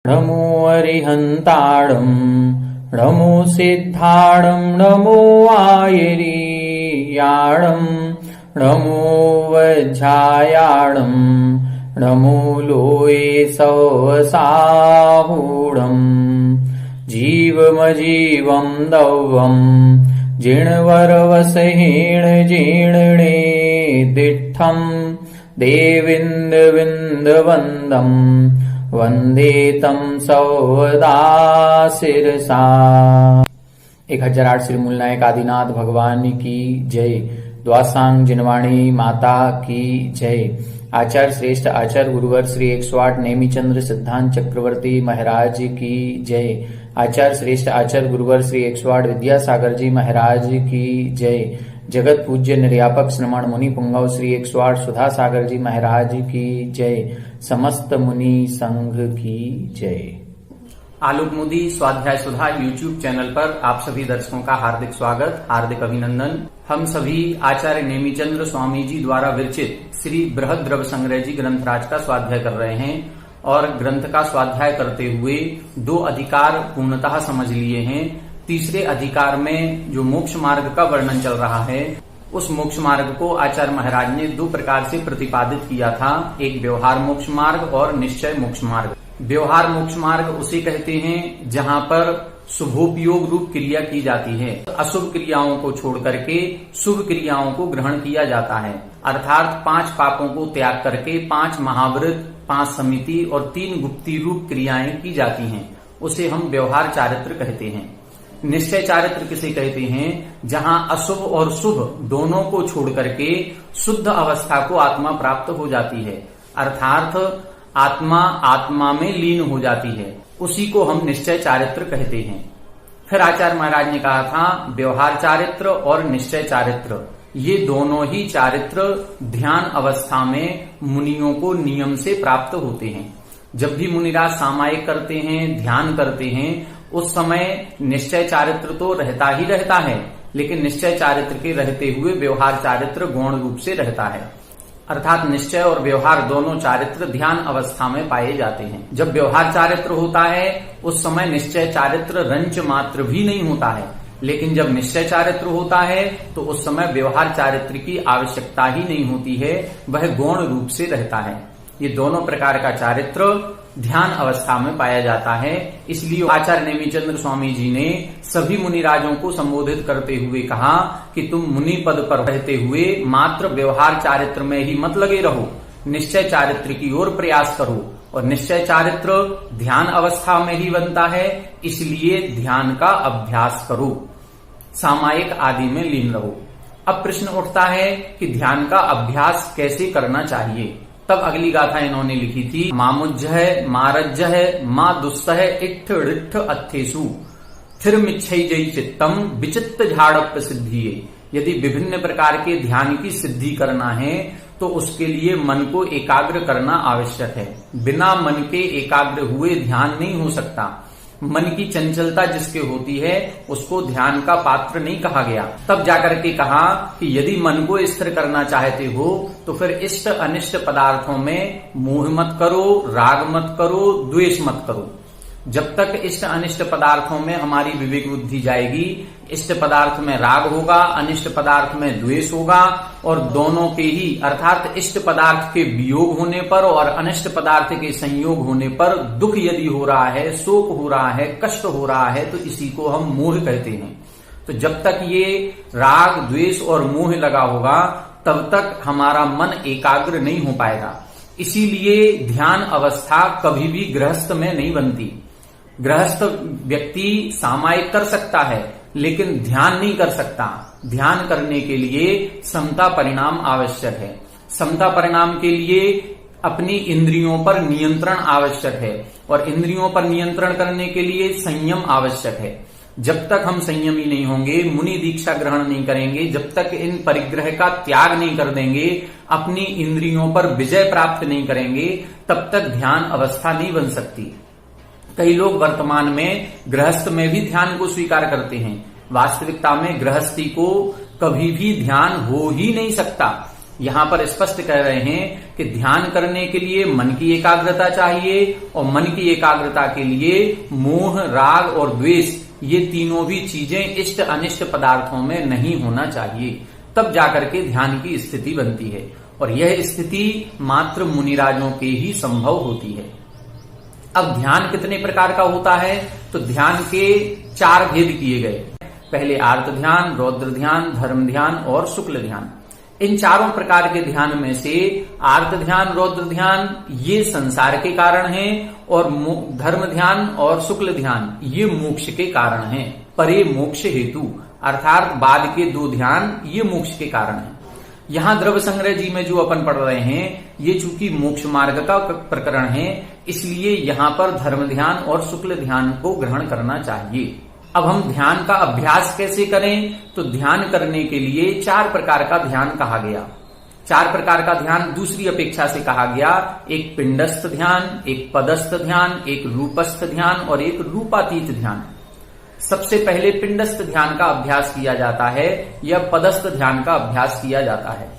नमो अरिहन्ताणं नमो सिद्धाणं नमो आयर्याणं नमो वज्रायाणं नमो लोये सवसाहूढं जीवमजीवं दौवं जिणवरवसहेण जीर्णे दिट्ठं देविन्दविन्दवन्दम् वंदे तम सौदा शिरसा। 1008 श्री मूलनायक आदिनाथ भगवान की जय। द्वासांग जिनवाणी माता की जय। आचार्य श्रेष्ठ आचार्य गुरुवर श्री 108 नेमीचंद्र सिद्धांत चक्रवर्ती महाराज की जय। आचार्य श्रेष्ठ आचार्य गुरुवर श्री 108 विद्यासागर जी महाराज की जय। जगत पूज्य निर्यापक श्रमण मुनि पुंगव श्री 108 सुधा सागर जी महाराज की जय। समस्त मुनि संघ की जय। आलोक मोदी स्वाध्याय सुधा यूट्यूब चैनल पर आप सभी दर्शकों का हार्दिक स्वागत, हार्दिक अभिनंदन। हम सभी आचार्य नेमीचंद्र स्वामी जी द्वारा विरचित श्री बृहद द्रव्य संग्रह जी ग्रंथराज का स्वाध्याय कर रहे हैं और ग्रंथ का स्वाध्याय करते हुए 2 अधिकार पूर्णतः समझ लिए हैं। तीसरे अधिकार में जो मोक्ष मार्ग का वर्णन चल रहा है, उस मोक्ष मार्ग को आचार्य महाराज ने 2 प्रकार से प्रतिपादित किया था। एक व्यवहार मोक्ष मार्ग और निश्चय मोक्ष मार्ग। व्यवहार मोक्ष मार्ग उसे कहते हैं जहां पर शुभोपयोग रूप क्रिया की जाती है, अशुभ क्रियाओं को छोड़ करके शुभ क्रियाओं को ग्रहण किया जाता है। अर्थात 5 पापों को त्याग करके 5 महाव्रत, 5 समिति और 3 गुप्ती रूप क्रियाएं की जाती हैं। उसे हम व्यवहार चारित्र कहते हैं। निश्चय चारित्र किसे कहते हैं? जहां अशुभ और शुभ दोनों को छोड़ करके शुद्ध अवस्था को आत्मा प्राप्त हो जाती है, अर्थात आत्मा में लीन हो जाती है, उसी को हम निश्चय चारित्र कहते हैं। फिर आचार्य महाराज ने कहा था व्यवहार चारित्र और निश्चय चारित्र, ये दोनों ही चारित्र ध्यान अवस्था में मुनियों को नियम से प्राप्त होते हैं। जब भी मुनिराज सामायिक करते हैं, ध्यान करते हैं, उस समय निश्चय चारित्र तो रहता ही रहता है, लेकिन निश्चय चारित्र के रहते हुए व्यवहार चारित्र गौण रूप से रहता है। अर्थात निश्चय और व्यवहार दोनों चारित्र ध्यान अवस्था में पाए जाते हैं। जब व्यवहार चारित्र होता है उस समय निश्चय चारित्र रंच मात्र भी नहीं होता है, लेकिन जब निश्चय चारित्र होता है तो उस समय व्यवहार चारित्र की आवश्यकता ही नहीं होती है, वह गौण रूप से रहता है। ये दोनों प्रकार का चारित्र ध्यान अवस्था में पाया जाता है। इसलिए आचार्य नेमीचंद्र स्वामी जी ने सभी मुनिराजों को संबोधित करते हुए कहा कि तुम मुनि पद पर रहते हुए मात्र व्यवहार चारित्र में ही मत लगे रहो, निश्चय चारित्र की ओर प्रयास करो। और निश्चय चारित्र ध्यान अवस्था में ही बनता है, इसलिए ध्यान का अभ्यास करो, सामायिक आदि में लीन रहो। अब प्रश्न उठता है कि ध्यान का अभ्यास कैसे करना चाहिए। तब अगली गाथा इन्होंने लिखी थी मामुज्जह मारज्जह माँ दुस्सह इट्ठ ऋट्ठ अत्थेसु थिर मिच्छई जई चित्तम विचित्त झाड़प सिद्धिये। यदि विभिन्न प्रकार के ध्यान की सिद्धि करना है तो उसके लिए मन को एकाग्र करना आवश्यक है। बिना मन के एकाग्र हुए ध्यान नहीं हो सकता। मन की चंचलता जिसके होती है उसको ध्यान का पात्र नहीं कहा गया। तब जाकर के कहा कि यदि मन को स्थिर करना चाहते हो तो फिर इष्ट अनिष्ट पदार्थों में मोह मत करो, राग मत करो, द्वेष मत करो। जब तक इष्ट अनिष्ट पदार्थों में हमारी विवेक बुद्धि जाएगी, इष्ट पदार्थ में राग होगा, अनिष्ट पदार्थ में द्वेष होगा, और दोनों के ही अर्थात इष्ट पदार्थ के वियोग होने पर और अनिष्ट पदार्थ के संयोग होने पर दुख यदि हो रहा है, शोक हो रहा है, कष्ट हो रहा है, तो इसी को हम मोह कहते हैं। तो जब तक ये राग द्वेष और मोह लगा होगा तब तक हमारा मन एकाग्र नहीं हो पाएगा। इसीलिए ध्यान अवस्था कभी भी गृहस्थ में नहीं बनती। गृहस्थ व्यक्ति सामायिक कर सकता है लेकिन ध्यान नहीं कर सकता। ध्यान करने के लिए समता परिणाम आवश्यक है। समता परिणाम के लिए अपनी इंद्रियों पर नियंत्रण आवश्यक है, और इंद्रियों पर नियंत्रण करने के लिए संयम आवश्यक है। जब तक हम संयमी नहीं होंगे, मुनि दीक्षा ग्रहण नहीं करेंगे, जब तक इन परिग्रह का त्याग नहीं कर देंगे, अपनी इंद्रियों पर विजय प्राप्त नहीं करेंगे, तब तक ध्यान अवस्था नहीं बन सकती। कई लोग वर्तमान में गृहस्थ में भी ध्यान को स्वीकार करते हैं। वास्तविकता में गृहस्थी को कभी भी ध्यान हो ही नहीं सकता। यहां पर स्पष्ट कह रहे हैं कि ध्यान करने के लिए मन की एकाग्रता चाहिए और मन की एकाग्रता के लिए मोह, राग और द्वेष ये तीनों भी चीजें इष्ट अनिष्ट पदार्थों में नहीं होना चाहिए, तब जाकर के ध्यान की स्थिति बनती है। और यह स्थिति मात्र मुनिराजों के ही संभव होती है। अब ध्यान कितने प्रकार का होता है, तो ध्यान के 4 भेद किए गए। पहले आर्त ध्यान, रौद्र ध्यान, धर्म ध्यान और शुक्ल ध्यान। इन चारों प्रकार के ध्यान में से आर्त ध्यान, रौद्र ध्यान ये संसार के कारण हैं और धर्म ध्यान और शुक्ल ध्यान ये मोक्ष के कारण हैं। परे मोक्ष हेतु अर्थात बाद के 2 ध्यान ये मोक्ष के कारण हैं। यहां द्रव्य संग्रह जी में जो अपन पढ़ रहे हैं ये चूंकि मोक्ष मार्ग का प्रकरण है, इसलिए यहां पर धर्म ध्यान और शुक्ल ध्यान को ग्रहण करना चाहिए। अब हम ध्यान का अभ्यास कैसे करें, तो ध्यान करने के लिए 4 प्रकार का ध्यान कहा गया। 4 प्रकार का ध्यान दूसरी अपेक्षा से कहा गया। एक पिंडस्थ ध्यान, एक पदस्थ ध्यान, एक रूपस्थ ध्यान और एक रूपातीत ध्यान। सबसे पहले पिंडस्थ ध्यान का अभ्यास किया जाता है या पदस्थ ध्यान का अभ्यास किया जाता है।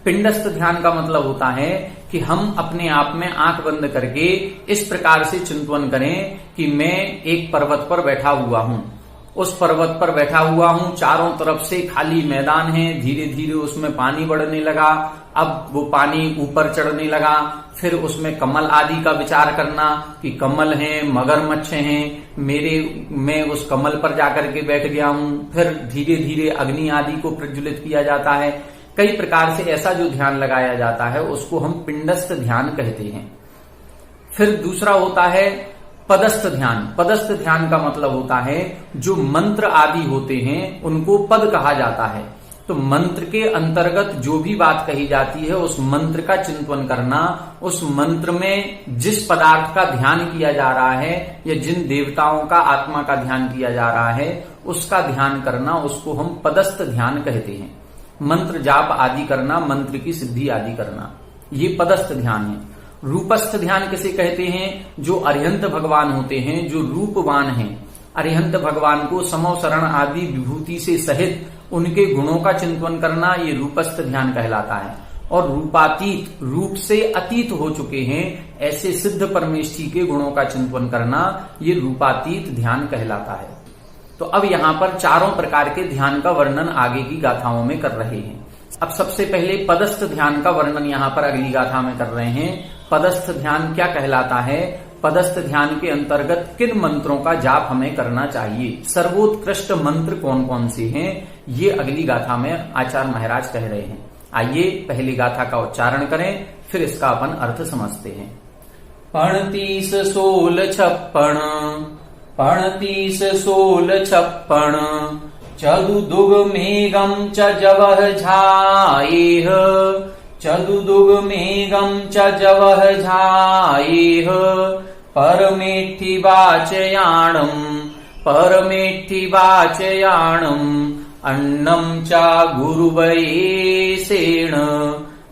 पिंडस्थ ध्यान का मतलब होता है कि हम अपने आप में आंख बंद करके इस प्रकार से चिंतन करें कि मैं एक पर्वत पर बैठा हुआ हूं। उस पर्वत पर बैठा हुआ हूं, चारों तरफ से खाली मैदान है, धीरे धीरे उसमें पानी बढ़ने लगा। अब वो पानी ऊपर चढ़ने लगा, फिर उसमें कमल आदि का विचार करना कि कमल हैं, मगरमच्छ हैं, मैं उस कमल पर जाकर के बैठ गया हूं। फिर धीरे धीरे अग्नि आदि को प्रज्वलित किया जाता है। कई प्रकार से ऐसा जो ध्यान लगाया जाता है उसको हम पिंडस्थ ध्यान कहते हैं। फिर दूसरा होता है पदस्थ ध्यान। पदस्थ ध्यान का मतलब होता है जो मंत्र आदि होते हैं उनको पद कहा जाता है। तो मंत्र के अंतर्गत जो भी बात कही जाती है उस मंत्र का चिंतन करना, उस मंत्र में जिस पदार्थ का ध्यान किया जा रहा है या जिन देवताओं का आत्मा का ध्यान किया जा रहा है उसका ध्यान करना, उसको हम पदस्थ ध्यान कहते हैं। मंत्र जाप आदि करना, मंत्र की सिद्धि आदि करना, ये पदस्थ ध्यान है। रूपस्थ ध्यान किसे कहते हैं, जो अरिहंत भगवान होते हैं, जो रूपवान हैं। अरिहंत भगवान को समो शरण आदि विभूति से सहित उनके गुणों का चिंतन करना, ये रूपस्थ ध्यान कहलाता है। और रूपातीत, रूप से अतीत हो चुके हैं ऐसे सिद्ध परमेष्ठी के गुणों का चिंतन करना, ये रूपातीत ध्यान कहलाता है। तो अब यहाँ पर चारों प्रकार के ध्यान का वर्णन आगे की गाथाओं में कर रहे हैं। अब सबसे पहले पदस्थ ध्यान का वर्णन यहाँ पर अगली गाथा में कर रहे हैं। पदस्थ ध्यान क्या कहलाता है, पदस्थ ध्यान के अंतर्गत किन मंत्रों का जाप हमें करना चाहिए, सर्वोत्कृष्ट मंत्र कौन कौन से हैं, ये अगली गाथा में आचार्य महाराज कह रहे हैं। आइए पहली गाथा का उच्चारण करें, फिर इसका अपन अर्थ समझते हैं। 35 16 56 35 16 56 चदुदुग मेघम च जवह झायेह चदुदुग मेघम च जवह झायेह परमेष्ठि वाचयाणम् अन्नं च गुरुवयेसेण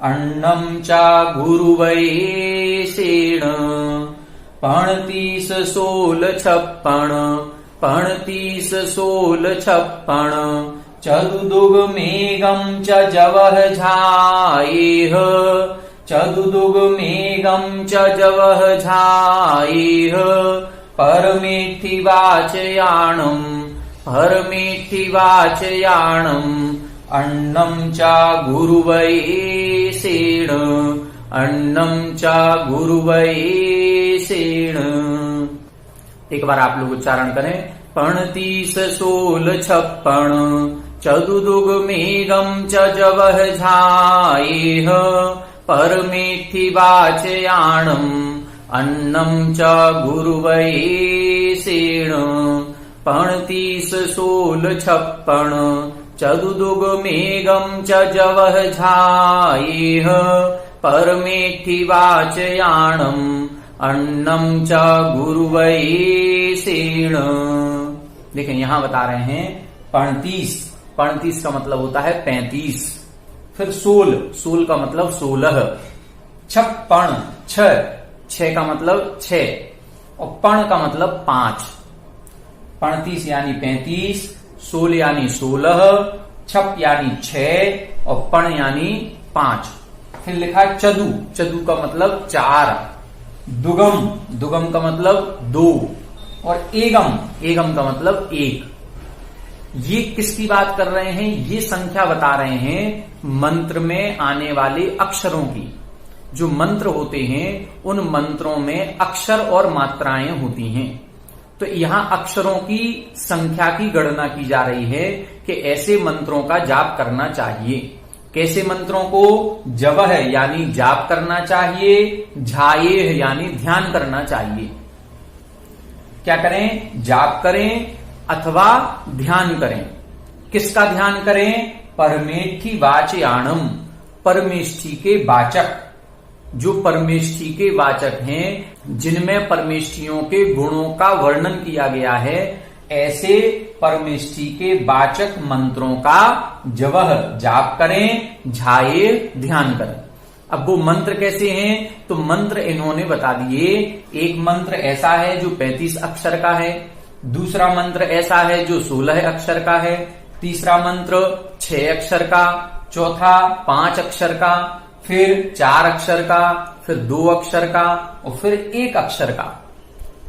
अन्नं च गुरुवयेसेण 35 16 56 35 16 56 चदुदुग मेघम च जवह झायेह चदुदुग मेघम च जवह झायेह परमेष्ठि वाचयाणम् अन्नं च गुरुवयेसेण अन्नं च गुरुवयेसेण। एक बार आप लोग उच्चारण करें। 35 16 56 चदुदुग मेघम च जवह झायेह परमेष्ठि वाचयाणम् अन्नं च गुरुवयेसेण 35 16 56 चदुदुग मेघम च जवह झायेह परमेष्ठि वाचयाणम् अन्नं च गुरुवयेसेण। देखें यहां बता रहे हैं 35 का मतलब होता है 35, फिर 16 का मतलब 16, 56 6 का मतलब 6 और पण का मतलब 5। 35 यानी 35, 16 यानी 16, 6 यानी 6 और पण यानी 5। फिर लिखा चदु, चदु का मतलब 4, दुगम, दुगम का मतलब 2, और एगम, एगम का मतलब 1। ये किसकी बात कर रहे हैं? ये संख्या बता रहे हैं मंत्र में आने वाले अक्षरों की। जो मंत्र होते हैं उन मंत्रों में अक्षर और मात्राएं होती हैं। तो यहां अक्षरों की संख्या की गणना की जा रही है कि ऐसे मंत्रों का जाप करना चाहिए। कैसे मंत्रों को? जवह यानी जाप करना चाहिए, झाये यानी ध्यान करना चाहिए। क्या करें? जाप करें अथवा ध्यान करें। किसका ध्यान करें? परमेष्ठी वाचयाणम, परमेष्ठी के वाचक। जो परमेष्ठी के वाचक हैं, जिनमें परमेष्ठियों के गुणों का वर्णन किया गया है, ऐसे परमेष्ठी के वाचक मंत्रों का जवह जाप करें, झाये ध्यान करें। अब वो मंत्र कैसे हैं? तो मंत्र इन्होंने बता दिए। एक मंत्र ऐसा है जो 35 अक्षर का है, दूसरा मंत्र ऐसा है जो 16 अक्षर का है, तीसरा मंत्र 6 अक्षर का, चौथा 5 अक्षर का, फिर 4 अक्षर का, फिर 2 अक्षर का और फिर 1 अक्षर का।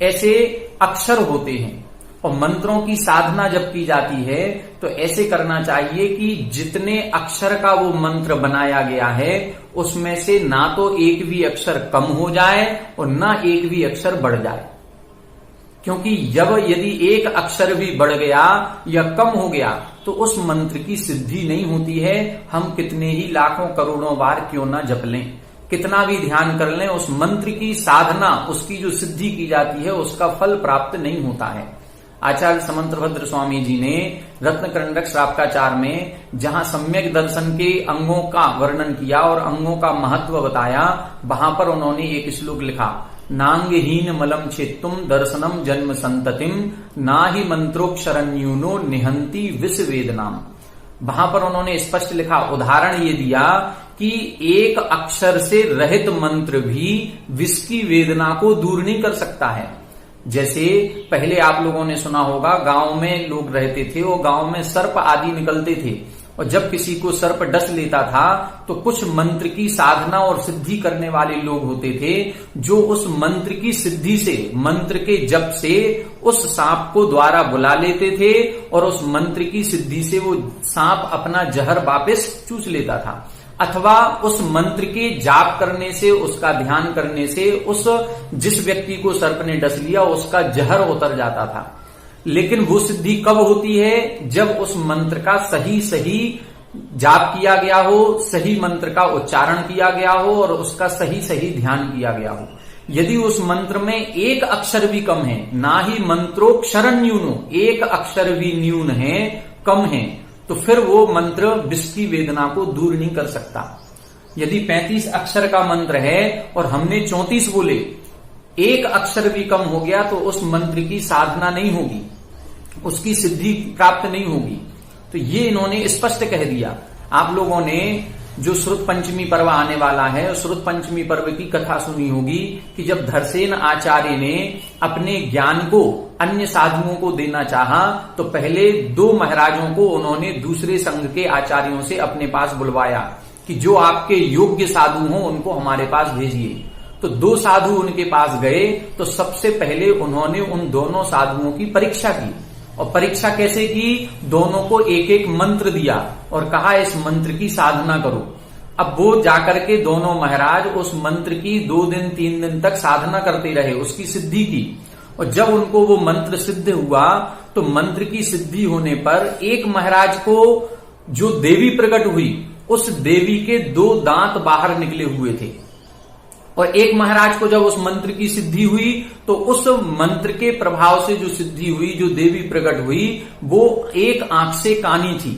ऐसे अक्षर होते हैं। और मंत्रों की साधना जब की जाती है तो ऐसे करना चाहिए कि जितने अक्षर का वो मंत्र बनाया गया है उसमें से ना तो एक भी अक्षर कम हो जाए और ना एक भी अक्षर बढ़ जाए। क्योंकि जब यदि एक अक्षर भी बढ़ गया या कम हो गया तो उस मंत्र की सिद्धि नहीं होती है। हम कितने ही लाखों करोड़ों बार क्यों ना जप लें, कितना भी ध्यान कर लें, उस मंत्र की साधना, उसकी जो सिद्धि की जाती है उसका फल प्राप्त नहीं होता है। आचार्य समंतभद्र स्वामी जी ने रत्नकंडक श्रावकाचार में जहां सम्यक दर्शन के अंगों का वर्णन किया और अंगों का महत्व बताया, वहां पर उन्होंने एक श्लोक लिखा, नांगहीन मलम छेत्तुम दर्शनम जन्म संततिम ना ही मंत्रोक्षरण्यूनो निहंती विष वेदनाम। वहां पर उन्होंने स्पष्ट लिखा, उदाहरण ये दिया कि एक अक्षर से रहित मंत्र भी विष की वेदना को दूर नहीं कर सकता है। जैसे पहले आप लोगों ने सुना होगा, गांव में लोग रहते थे और गांव में सर्प आदि निकलते थे, और जब किसी को सर्प डस लेता था तो कुछ मंत्र की साधना और सिद्धि करने वाले लोग होते थे जो उस मंत्र की सिद्धि से, मंत्र के जप से उस सांप को द्वारा बुला लेते थे और उस मंत्र की सिद्धि से वो सांप अपना जहर वापस चूस लेता था। अथवा उस मंत्र के जाप करने से, उसका ध्यान करने से उस जिस व्यक्ति को सर्प ने डस लिया उसका जहर उतर जाता था। लेकिन वो सिद्धि कब होती है? जब उस मंत्र का सही सही जाप किया गया हो, सही मंत्र का उच्चारण किया गया हो और उसका सही सही ध्यान किया गया हो। यदि उस मंत्र में एक अक्षर भी कम है, ना ही मंत्रोक्षरन न्यूनो, एक अक्षर भी न्यून है, कम है, तो फिर वो मंत्र विष की वेदना को दूर नहीं कर सकता। यदि 35 अक्षर का मंत्र है और हमने 34 बोले, एक अक्षर भी कम हो गया तो उस मंत्र की साधना नहीं होगी, उसकी सिद्धि प्राप्त नहीं होगी। तो ये इन्होंने स्पष्ट कह दिया। आप लोगों ने जो श्रुत पंचमी पर्व आने वाला है, श्रुत पंचमी पर्व की कथा सुनी होगी कि जब धरसेन आचार्य ने अपने ज्ञान को अन्य साधुओं को देना चाहा तो पहले 2 महाराजों को उन्होंने दूसरे संघ के आचार्यों से अपने पास बुलवाया कि जो आपके योग्य साधु हों उनको हमारे पास भेजिए। तो 2 साधु उनके पास गए तो सबसे पहले उन्होंने उन दोनों साधुओं की परीक्षा की। और परीक्षा कैसे की? दोनों को एक एक मंत्र दिया और कहा इस मंत्र की साधना करो। अब वो जाकर के दोनों महाराज उस मंत्र की 2 दिन 3 दिन तक साधना करते रहे, उसकी सिद्धि की। और जब उनको वो मंत्र सिद्ध हुआ तो मंत्र की सिद्धि होने पर एक महाराज को जो देवी प्रकट हुई, उस देवी के 2 दांत बाहर निकले हुए थे। और एक महाराज को जब उस मंत्र की सिद्धि हुई तो उस मंत्र के प्रभाव से जो सिद्धि हुई, जो देवी प्रकट हुई, वो एक आंख से कानी थी।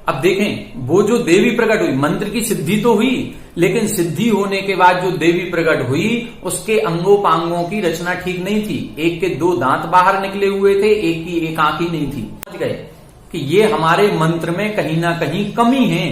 अब देखें, वो जो देवी प्रकट हुई, मंत्र की सिद्धि तो हुई, लेकिन सिद्धि होने के बाद जो देवी प्रकट हुई उसके अंगोपांगों की रचना ठीक नहीं थी। एक के 2 दांत बाहर निकले हुए थे, एक की एक आंख ही नहीं थी। समझ गए कि ये हमारे मंत्र में कहीं ना कहीं कमी है,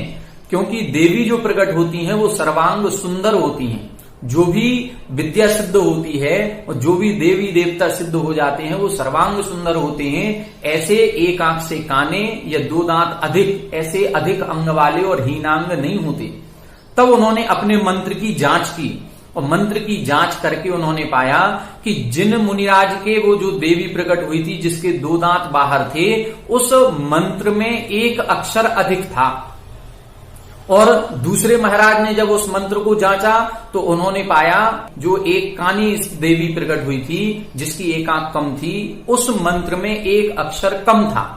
क्योंकि देवी जो प्रकट होती हैं वो सर्वांग सुंदर होती हैं। जो भी विद्या सिद्ध होती है और जो भी देवी देवता सिद्ध हो जाते हैं वो सर्वांग सुंदर होते हैं। ऐसे एक आंख से काने या 2 दांत अधिक, ऐसे अधिक अंग वाले और हीनांग नहीं होते। तब उन्होंने अपने मंत्र की जांच की और मंत्र की जांच करके उन्होंने पाया कि जिन मुनिराज के वो जो देवी प्रकट हुई थी जिसके 2 दांत बाहर थे, उस मंत्र में एक अक्षर अधिक था। और दूसरे महाराज ने जब उस मंत्र को जांचा तो उन्होंने पाया जो एक कानी देवी प्रकट हुई थी जिसकी एक आंख कम थी, उस मंत्र में एक अक्षर कम था।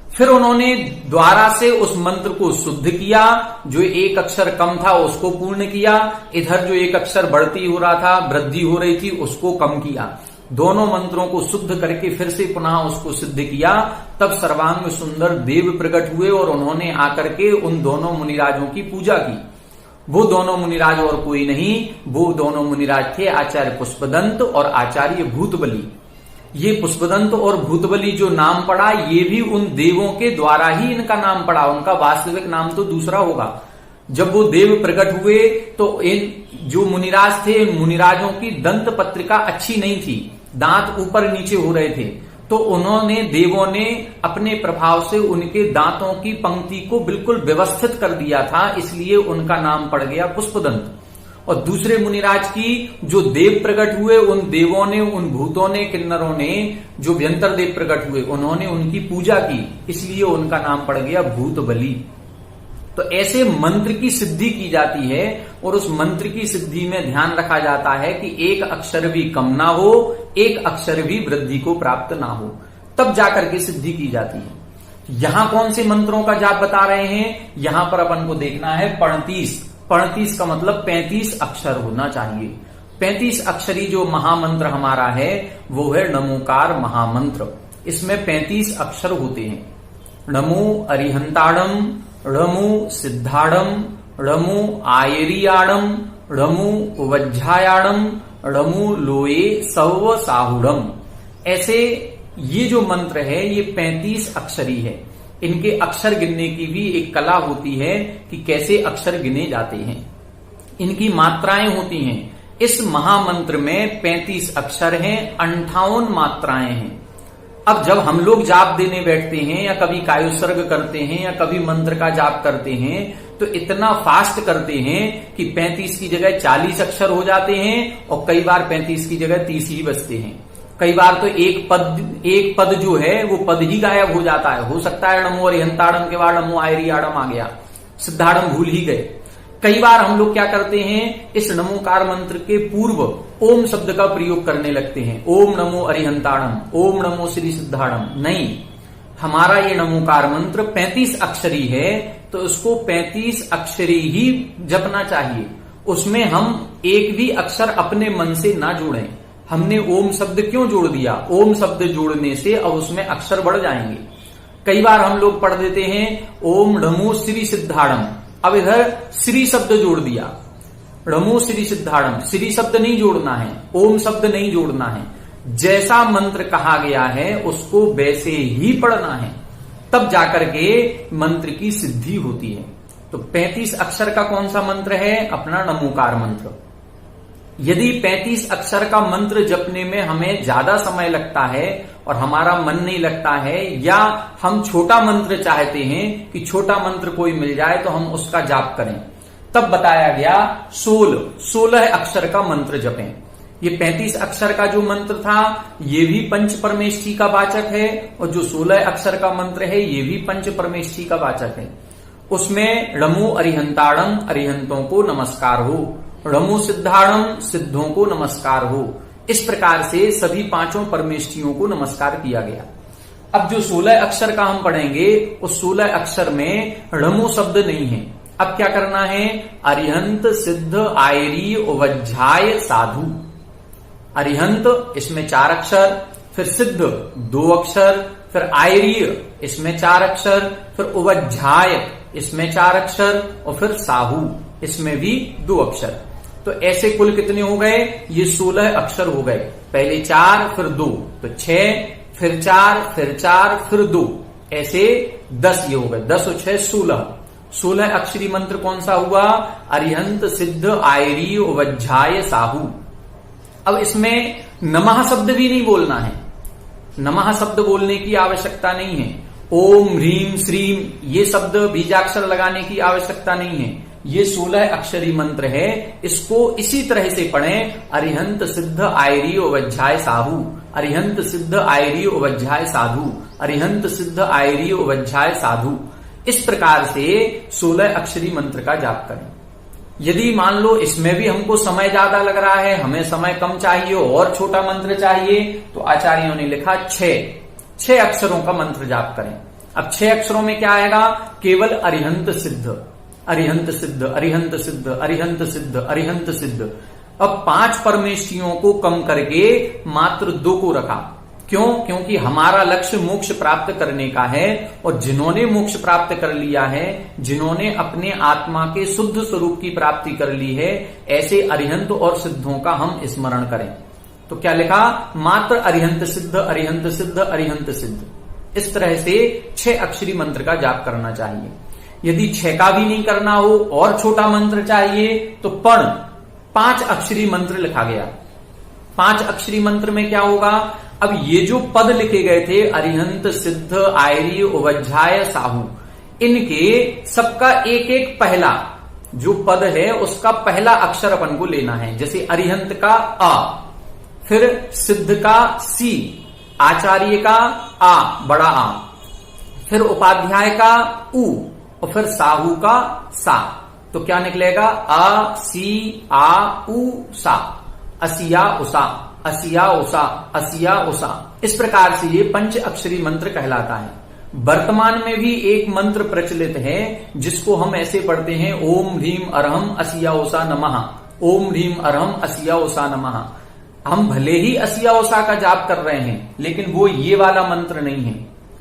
फिर उन्होंने द्वारा से उस मंत्र को शुद्ध किया, जो एक अक्षर कम था उसको पूर्ण किया, इधर जो एक अक्षर बढ़ती हो रहा था, वृद्धि हो रही थी, उसको कम किया। दोनों मंत्रों को शुद्ध करके फिर से पुनः उसको सिद्ध किया। तब सर्वांग सुंदर देव प्रकट हुए और उन्होंने आकर के उन दोनों मुनिराजों की पूजा की। वो दोनों मुनिराज और कोई नहीं, वो दोनों मुनिराज थे आचार्य पुष्पदंत और आचार्य भूतबली। ये पुष्पदंत और भूतबली जो नाम पड़ा, ये भी उन देवों के द्वारा ही इनका नाम पड़ा, उनका वास्तविक नाम तो दूसरा होगा। जब वो देव प्रकट हुए तो इन जो मुनिराज थे, इन मुनिराजों की दंत पत्रिका अच्छी नहीं थी, दांत ऊपर नीचे हो रहे थे, तो उन्होंने देवों ने अपने प्रभाव से उनके दांतों की पंक्ति को बिल्कुल व्यवस्थित कर दिया था, इसलिए उनका नाम पड़ गया पुष्पदंत। और दूसरे मुनिराज की जो देव प्रकट हुए, उन देवों ने, उन भूतों ने, किन्नरों ने, जो व्यंतर देव प्रकट हुए, उन्होंने उनकी पूजा की, इसलिए उनका नाम पड़ गया भूतबली। तो ऐसे मंत्र की सिद्धि की जाती है और उस मंत्र की सिद्धि में ध्यान रखा जाता है कि एक अक्षर भी कम ना हो, एक अक्षर भी वृद्धि को प्राप्त ना हो, तब जाकर के सिद्धि की जाती है। यहां कौन से मंत्रों का जाप बता रहे हैं? यहां पर अपन को देखना है 35। 35 का मतलब 35 अक्षर होना चाहिए। 35 अक्षरी जो महामंत्र हमारा है वो है नमोकार महामंत्र। इसमें 35 अक्षर होते हैं। नमो अरिहंताड़म, नमो सिद्धाड़म, नमो आयरियाड़म, नमो वज्झायाड़म, नमो लोए सव साहुड़म। ऐसे ये जो मंत्र है ये 35 अक्षरी है। इनके अक्षर गिनने की भी एक कला होती है कि कैसे अक्षर गिने जाते हैं, इनकी मात्राएं होती हैं। इस महामंत्र में 35 अक्षर हैं, 58 मात्राएं हैं। अब जब हम लोग जाप देने बैठते हैं या कभी कायुसर्ग करते हैं या कभी मंत्र का जाप करते हैं तो इतना फास्ट करते हैं कि 35 की जगह 40 अक्षर हो जाते हैं और कई बार 35 की जगह 30 ही बचते हैं। कई बार तो एक पद जो है वो पद ही गायब हो जाता है। हो सकता है नमो अरिहंताड़म के बाद नमो आयरियाड़म आ गया, सिद्धाड़म भूल ही गए। कई बार हम लोग क्या करते हैं, इस नमोकार मंत्र के पूर्व ओम शब्द का प्रयोग करने लगते हैं। ओम नमो अरिहंताड़म, ओम नमो श्री सिद्धाड़म। नहीं, हमारा ये नमोकार मंत्र 35 अक्षरी है तो उसको 35 अक्षरी ही जपना चाहिए। उसमें हम एक भी अक्षर अपने मन से ना जोड़ें। हमने ओम शब्द क्यों जोड़ दिया? ओम शब्द जोड़ने से अब उसमें अक्षर बढ़ जाएंगे। कई बार हम लोग पढ़ देते हैं ओम नमो श्री सिद्धाड़म, अब इधर श्री शब्द जोड़ दिया, नमो श्री सिद्धाड़म। श्री शब्द नहीं जोड़ना है, ओम शब्द नहीं जोड़ना है। जैसा मंत्र कहा गया है उसको वैसे ही पढ़ना है, तब जाकर के मंत्र की सिद्धि होती है। तो 35 अक्षर का कौन सा मंत्र है? अपना नमोकार मंत्र। यदि 35 अक्षर का मंत्र जपने में हमें ज्यादा समय लगता है और हमारा मन नहीं लगता है, या हम छोटा मंत्र चाहते हैं कि छोटा मंत्र कोई मिल जाए तो हम उसका जाप करें, तब बताया गया 16 अक्षर का मंत्र जपें। ये 35 अक्षर का जो मंत्र था ये भी पंच परमेष्ठी का वाचक है और जो 16 अक्षर का मंत्र है ये भी पंच परमेष्ठी का वाचक है। उसमें नमो अरिहंताड़म, अरिहंतों को नमस्कार हो, नमो सिद्धाड़म, सिद्धों को नमस्कार हो। इस प्रकार से सभी पांचों परमेष्ठियों को नमस्कार किया गया। अब जो 16 अक्षर का हम पढ़ेंगे उस 16 अक्षर में नमो शब्द नहीं है। अब क्या करना है? अरिहंत, सिद्ध, आयरी, वज्झाय, साधु। अरिहंत इसमें 4 अक्षर, फिर सिद्ध 2 अक्षर, फिर आयरीय इसमें 4 अक्षर, फिर उवज्झाय इसमें 4 अक्षर और फिर साहू इसमें भी 2 अक्षर। तो ऐसे कुल कितने हो गए? ये 16 अक्षर हो गए। पहले 4 फिर 2 तो 6, फिर 4 फिर 4 फिर 2, ऐसे 10 ये हो गए। 10 और 6 16। 16 अक्षरी मंत्र कौन सा हुआ? अरिहंत, सिद्ध, आयरी, वज्झाय, साहू। अब इसमें नमः शब्द भी नहीं बोलना है। नमः शब्द बोलने की आवश्यकता नहीं है। ओम, ह्रीम, श्रीम ये शब्द बीजाक्षर लगाने की आवश्यकता नहीं है। ये 16 अक्षरी मंत्र है, इसको इसी तरह से पढ़ें। अरिहंत सिद्ध आयरी वज्झाय साहू, अरिहंत सिद्ध आयरी वज्झाय साधु, अरिहंत सिद्ध आयरी वज्झाय साधु। इस प्रकार से 16 अक्षरी मंत्र का जाप करें। यदि मान लो इसमें भी हमको समय ज्यादा लग रहा है, हमें समय कम चाहिए और छोटा मंत्र चाहिए, तो आचार्यों ने लिखा 6 अक्षरों का मंत्र जाप करें। अब 6 अक्षरों में क्या आएगा? केवल अरिहंत सिद्ध, अरिहंत सिद्ध, अरिहंत सिद्ध, अरिहंत सिद्ध, अरिहंत सिद्ध। अब 5 परमेष्ठियों को कम करके मात्र 2 को रखा। क्यों? क्योंकि हमारा लक्ष्य मोक्ष प्राप्त करने का है, और जिन्होंने मोक्ष प्राप्त कर लिया है, जिन्होंने अपने आत्मा के शुद्ध स्वरूप की प्राप्ति कर ली है, ऐसे अरिहंत और सिद्धों का हम स्मरण करें। तो क्या लिखा? मात्र अरिहंत सिद्ध, अरिहंत सिद्ध, अरिहंत सिद्ध। इस तरह से 6 अक्षरी मंत्र का जाप करना चाहिए। यदि 6 का भी नहीं करना हो और छोटा मंत्र चाहिए, तो 5 अक्षरी मंत्र लिखा गया। 5 अक्षरी मंत्र में क्या होगा? अब ये जो पद लिखे गए थे, अरिहंत सिद्ध आयरी वज्झाय साहू, इनके सबका एक एक पहला जो पद है उसका पहला अक्षर अपन को लेना है। जैसे अरिहंत का अ, फिर सिद्ध का सी, आचार्य का आ, बड़ा आ, फिर उपाध्याय का उ, और फिर साहू का सा। तो क्या निकलेगा? आ सी आ उ सा, असिया उसा, असिया उसा, असिया उसा। इस प्रकार से ये 5 अक्षरी मंत्र कहलाता है। वर्तमान में भी एक मंत्र प्रचलित है जिसको हम ऐसे पढ़ते हैं, ओम ह्रीम अरहम असिया उसा नमः, ओम ह्रीम अरहम असिया उसा नमः। हम भले ही असिया उसा का जाप कर रहे हैं, लेकिन वो ये वाला मंत्र नहीं है।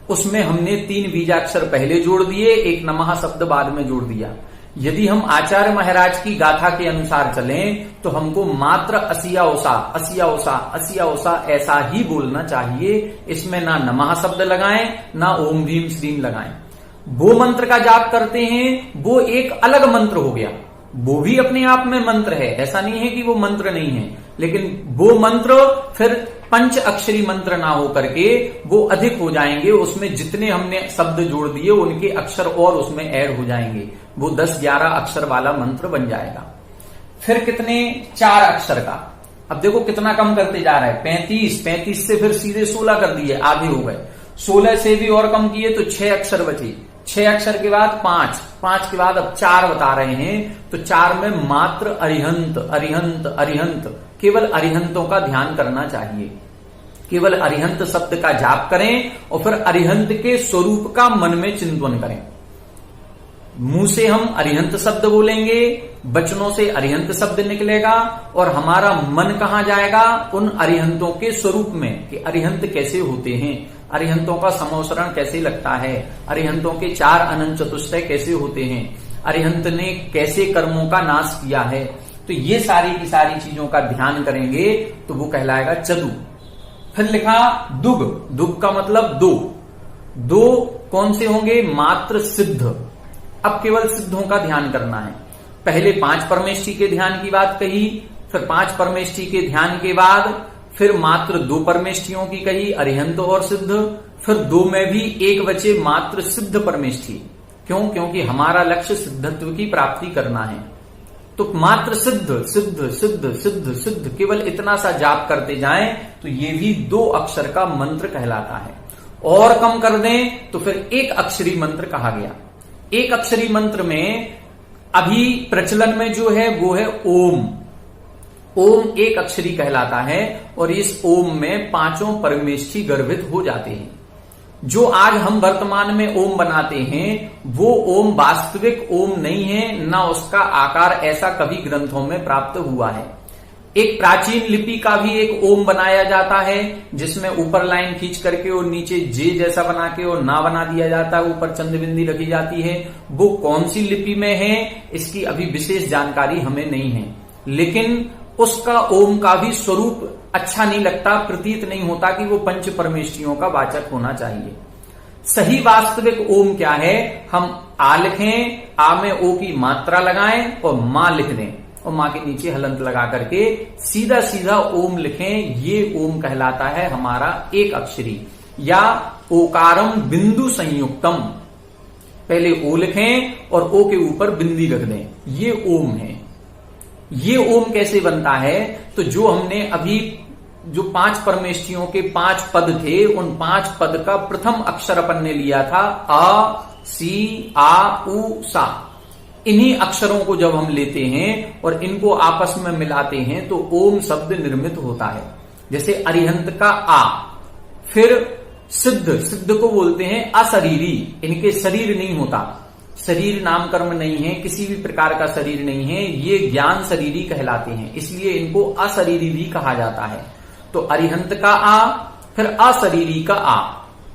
उसमें हमने 3 बीजाक्षर पहले जोड़ दिए, एक नमः शब्द बाद में जोड़ दिया। यदि हम आचार्य महाराज की गाथा के अनुसार चलें तो हमको मात्र असिया उसा, असिया उसा, असिया उसा ऐसा ही बोलना चाहिए। इसमें ना नमः शब्द लगाएं, ना ओम भीम श्रीम लगाएं। वो मंत्र का जाप करते हैं, वो एक अलग मंत्र हो गया। वो भी अपने आप में मंत्र है, ऐसा नहीं है कि वो मंत्र नहीं है, लेकिन वो मंत्र फिर 5 अक्षरी मंत्र ना हो करके वो अधिक हो जाएंगे। उसमें जितने हमने शब्द जोड़ दिए उनके अक्षर और उसमें ऐड हो जाएंगे, वो 10-11 अक्षर वाला मंत्र बन जाएगा। फिर कितने? 4 अक्षर का। अब देखो कितना कम करते जा रहा है, 35 से फिर सीधे 16 कर दिए, आधे हो गए। 16 से भी और कम किए तो 6 अक्षर बचे। 6 अक्षर के बाद 5 के बाद अब 4 बता रहे हैं। तो 4 में मात्र अरिहंत, अरिहंत, अरिहंत, केवल अरिहंतों का ध्यान करना चाहिए। केवल अरिहंत शब्द का जाप करें और फिर अरिहंत के स्वरूप का मन में चिंतन करें। मुंह से हम अरिहंत शब्द बोलेंगे, बचनों से अरिहंत शब्द निकलेगा, और हमारा मन कहां जाएगा? उन अरिहंतों के स्वरूप में, कि अरिहंत कैसे होते हैं, अरिहंतों का समोसरण कैसे लगता है, अरिहंतों के 4 अनंत चतुष्टय कैसे होते हैं, अरिहंत ने कैसे कर्मों का नाश किया है। तो ये सारी की सारी चीजों का ध्यान करेंगे तो वो कहलाएगा चतु। फिर लिखा दुग, दुग का मतलब 2 कौन से होंगे? मात्र सिद्ध। अब केवल सिद्धों का ध्यान करना है। पहले 5 परमेष्ठी के ध्यान की बात कही, फिर 5 परमेष्ठी के ध्यान के बाद फिर मात्र 2 परमेष्ठियों की कही, अरिहंत और सिद्ध। फिर 2 में भी एक बचे मात्र सिद्ध परमेष्ठी। क्यों? क्योंकि हमारा लक्ष्य सिद्धत्व की प्राप्ति करना है। तो मात्र सिद्ध सिद्ध सिद्ध सिद्ध सिद्ध, केवल इतना सा जाप करते जाएं तो ये भी 2 अक्षर का मंत्र कहलाता है। और कम कर दें तो फिर 1 अक्षरी मंत्र कहा गया। 1 अक्षरी मंत्र में अभी प्रचलन में जो है वो है ओम। ओम 1 अक्षरी कहलाता है, और इस ओम में 5 परमेष्ठी गर्भित हो जाते हैं। जो आज हम वर्तमान में ओम बनाते हैं वो ओम वास्तविक ओम नहीं है, ना उसका आकार ऐसा कभी ग्रंथों में प्राप्त हुआ है। एक प्राचीन लिपि का भी एक ओम बनाया जाता है, जिसमें ऊपर लाइन खींच करके और नीचे जे जैसा बना के और ना बना दिया जाता है, ऊपर चंद्रबिंदी रखी जाती है। वो कौन सी लिपि में है इसकी अभी विशेष जानकारी हमें नहीं है, लेकिन उसका ओम का भी स्वरूप अच्छा नहीं लगता, प्रतीत नहीं होता कि वो 5 परमेष्ठियों का वाचक होना चाहिए। सही वास्तविक ओम क्या है? हम आ लिखें, आ में ओ की मात्रा लगाएं और मां लिख दें, और मां के नीचे हलंत लगा करके सीधा सीधा ओम लिखें। ये ओम कहलाता है हमारा 1 अक्षरी, या ओकारम बिंदु संयुक्तम। पहले ओ लिखें और ओ के ऊपर बिंदी रख दें, ये ओम है। ये ओम कैसे बनता है? तो जो हमने अभी जो 5 परमेष्ठियों के 5 पद थे, उन 5 पद का प्रथम अक्षर अपन ने लिया था अ, सी, आ, उ, सा। इन्हीं अक्षरों को जब हम लेते हैं और इनको आपस में मिलाते हैं तो ओम शब्द निर्मित होता है। जैसे अरिहंत का आ, फिर सिद्ध, सिद्ध को बोलते हैं अशरीरी, इनके शरीर नहीं होता, शरीर नाम कर्म नहीं है, किसी भी प्रकार का शरीर नहीं है, ये ज्ञान शरीरी कहलाते हैं, इसलिए इनको अशरीरी भी कहा जाता है। तो अरिहंत का आ, फिर अशरीरी का आ,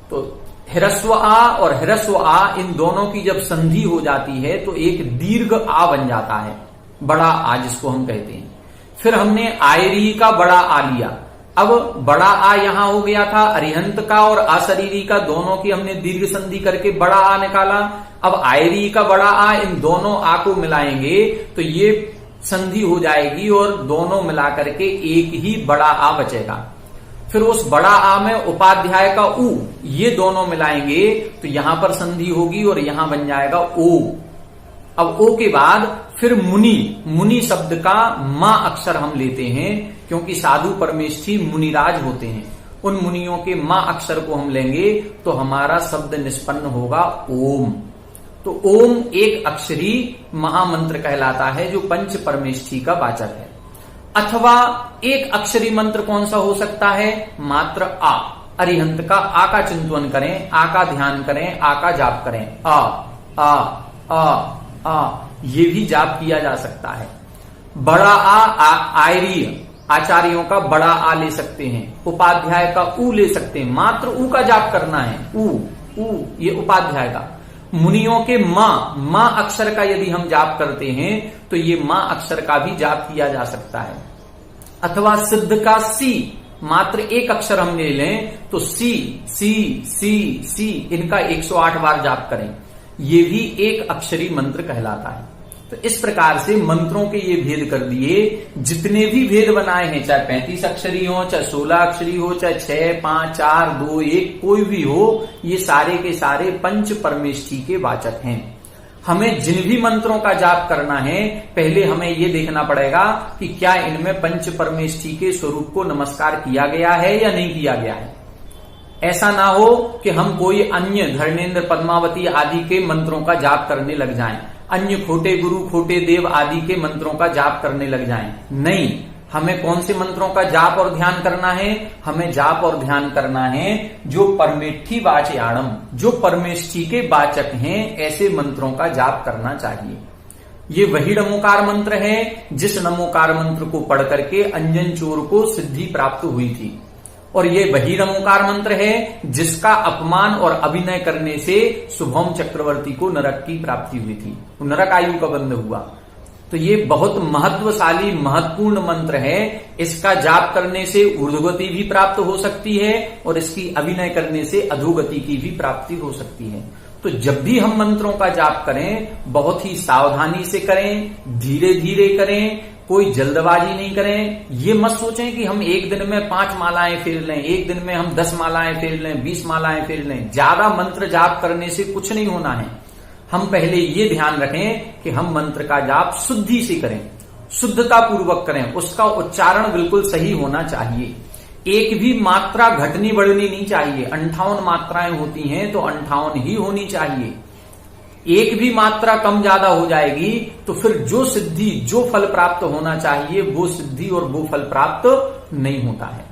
तो ह्रस्व आ और ह्रस्व आ, इन दोनों की जब संधि हो जाती है तो एक दीर्घ आ बन जाता है, बड़ा आ जिसको हम कहते हैं। फिर हमने आयरी का बड़ा आ लिया। अब बड़ा आ यहां हो गया था, अरिहंत का और अशरीरी का दोनों की हमने दीर्घ संधि करके बड़ा आ निकाला। अब आयरी का बड़ा आ, इन दोनों आ को मिलाएंगे तो ये संधि हो जाएगी और दोनों मिलाकर के एक ही बड़ा आ बचेगा। फिर उस बड़ा आ में उपाध्याय का उ, ये दोनों मिलाएंगे तो यहां पर संधि होगी और यहां बन जाएगा ओ। अब ओ के बाद फिर मुनि, मुनि शब्द का मा अक्षर हम लेते हैं, क्योंकि साधु परमेष्ठी मुनिराज होते हैं, उन मुनियों के मा अक्षर को हम लेंगे तो हमारा शब्द निष्पन्न होगा ओम। तो ओम एक अक्षरी महामंत्र कहलाता है जो पंच परमेष्ठी का वाचक है। अथवा एक अक्षरी मंत्र कौन सा हो सकता है? मात्र आ, अरिहंत का आ का चिंतन करें, आ का ध्यान करें, आ का जाप करें, आ आ आ आ, ये भी जाप किया जा सकता है। बड़ा आ आयरीय, आचार्यों का बड़ा आ ले सकते हैं, उपाध्याय का ऊ ले सकते हैं, मात्र ऊ का जाप करना है, ऊ, ये उपाध्याय का। मुनियों के मां अक्षर का यदि हम जाप करते हैं तो ये मां अक्षर का भी जाप किया जा सकता है। अथवा सिद्ध का सी, मात्र एक अक्षर हम ले लें तो सी सी सी सी, इनका 108 बार जाप करें, ये भी एक अक्षरी मंत्र कहलाता है। तो इस प्रकार से मंत्रों के ये भेद कर दिए। जितने भी भेद बनाए हैं, चाहे 35 अक्षरी हो, चाहे 16 अक्षरी हो, चाहे 6, 5, 4, 2, 1 कोई भी हो, ये सारे के सारे पंच परमेष्ठी के वाचक हैं। हमें जिन भी मंत्रों का जाप करना है, पहले हमें ये देखना पड़ेगा कि क्या इनमें पंच परमेष्ठी के स्वरूप को नमस्कार किया गया है या नहीं किया गया है। ऐसा ना हो कि हम कोई अन्य धर्मेंद्र, पद्मावती आदि के मंत्रों का जाप करने लग जाएं, अन्य खोटे गुरु, खोटे देव आदि के मंत्रों का जाप करने लग जाएं। नहीं, हमें कौन से मंत्रों का जाप और ध्यान करना है? हमें जाप और ध्यान करना है जो परमेष्ठी वाचयाणम, जो परमेष्ठी के वाचक हैं, ऐसे मंत्रों का जाप करना चाहिए। ये वही नमोकार मंत्र है जिस नमोकार मंत्र को पढ़ करके अंजन चोर को सिद्धि प्राप्त हुई थी, और ये वही नमोकार मंत्र है जिसका अपमान और अभिनय करने से शुभम चक्रवर्ती को नरक की प्राप्ति हुई थी, नरक आयु का बंध हुआ। तो ये बहुत महत्वशाली महत्वपूर्ण मंत्र है। इसका जाप करने से ऊर्ध्वगति भी प्राप्त हो सकती है और इसकी अभिनय करने से अधोगति की भी प्राप्ति हो सकती है। तो जब भी हम मंत्रों का जाप करें, बहुत ही सावधानी से करें, धीरे धीरे करें, कोई जल्दबाजी नहीं करें। ये मत सोचें कि हम एक दिन में 5 मालाएं फेर लें, एक दिन में हम 10 मालाएं फेर लें, 20 मालाएं फेर लें। ज्यादा मंत्र जाप करने से कुछ नहीं होना है। हम पहले ये ध्यान रखें कि हम मंत्र का जाप शुद्धि से करें, शुद्धता पूर्वक करें, उसका उच्चारण बिल्कुल सही होना चाहिए। एक भी मात्रा घटनी बढ़नी नहीं चाहिए। 58 मात्राएं होती हैं तो 58 ही होनी चाहिए। एक भी मात्रा कम ज्यादा हो जाएगी तो फिर जो सिद्धि, जो फल प्राप्त होना चाहिए वो सिद्धि और वो फल प्राप्त नहीं होता है।